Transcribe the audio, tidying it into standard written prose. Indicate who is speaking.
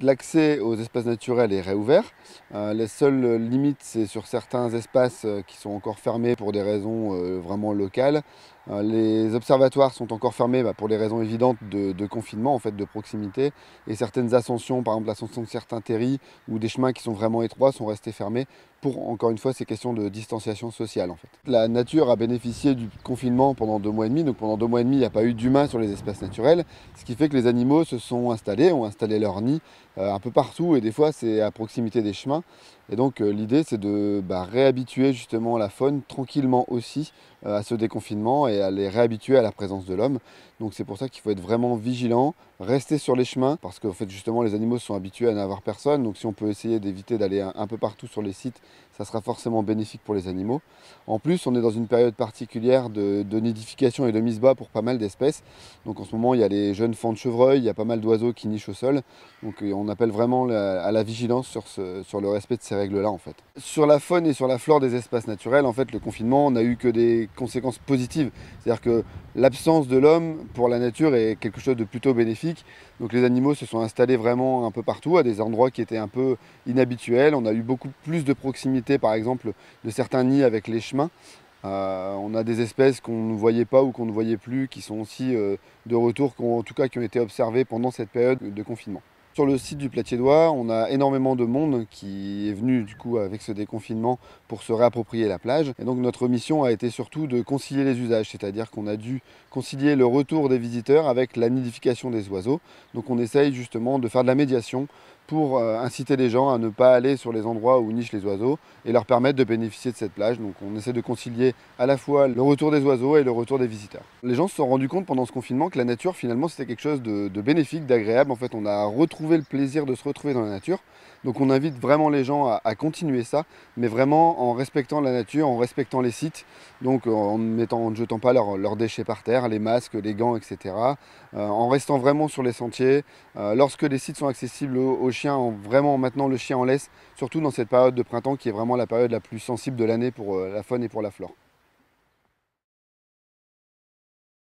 Speaker 1: L'accès aux espaces naturels est réouvert. Les seules limites, c'est sur certains espaces qui sont encore fermés pour des raisons vraiment locales. Les observatoires sont encore fermés pour des raisons évidentes de confinement, en fait, de proximité. Et certaines ascensions, par exemple l'ascension de certains terris ou des chemins qui sont vraiment étroits, sont restés fermés pour, encore une fois, ces questions de distanciation sociale, en fait. La nature a bénéficié du confinement pendant 2 mois et demi. Donc pendant 2 mois et demi, il n'y a pas eu d'humains sur les espaces naturels, ce qui fait que les animaux se sont installés, ont installé leur nid un peu partout, et des fois c'est à proximité des chemins. Et donc l'idée, c'est de réhabituer justement la faune tranquillement aussi à ce déconfinement et à les réhabituer à la présence de l'homme. Donc c'est pour ça qu'il faut être vraiment vigilant, rester sur les chemins, parce qu'en fait justement les animaux sont habitués à n'avoir personne. Donc si on peut essayer d'éviter d'aller un peu partout sur les sites, ça sera forcément bénéfique pour les animaux. En plus, on est dans une période particulière de nidification et de mise bas pour pas mal d'espèces. Donc en ce moment, il y a les jeunes faons de chevreuil, il y a pas mal d'oiseaux qui nichent au sol. Donc on appelle vraiment à la vigilance sur le respect de ces règles-là, en fait. Sur la faune et sur la flore des espaces naturels, en fait, le confinement n'a eu que des conséquences positives. C'est-à-dire que l'absence de l'homme pour la nature est quelque chose de plutôt bénéfique. Donc les animaux se sont installés vraiment un peu partout, à des endroits qui étaient un peu inhabituels. On a eu beaucoup plus de proximité, par exemple, de certains nids avec les chemins. On a des espèces qu'on ne voyait pas ou qu'on ne voyait plus, qui sont aussi de retour, en tout cas qui ont été observées pendant cette période de confinement. Sur le site du Platier-d'Oie, on a énormément de monde qui est venu du coup avec ce déconfinement pour se réapproprier la plage. Et donc notre mission a été surtout de concilier les usages, c'est-à-dire qu'on a dû concilier le retour des visiteurs avec la nidification des oiseaux. Donc on essaye justement de faire de la médiation pour inciter les gens à ne pas aller sur les endroits où nichent les oiseaux et leur permettre de bénéficier de cette plage. Donc on essaie de concilier à la fois le retour des oiseaux et le retour des visiteurs. Les gens se sont rendus compte pendant ce confinement que la nature finalement c'était quelque chose de bénéfique, d'agréable. En fait, on a retrouvé le plaisir de se retrouver dans la nature. Donc on invite vraiment les gens à continuer ça, mais vraiment en respectant la nature, en respectant les sites, donc en ne jetant pas leurs déchets par terre, les masques, les gants, etc. En restant vraiment sur les sentiers. Lorsque les sites sont accessibles aux chiens, vraiment maintenant le chien en laisse, surtout dans cette période de printemps qui est vraiment la période la plus sensible de l'année pour la faune et pour la flore.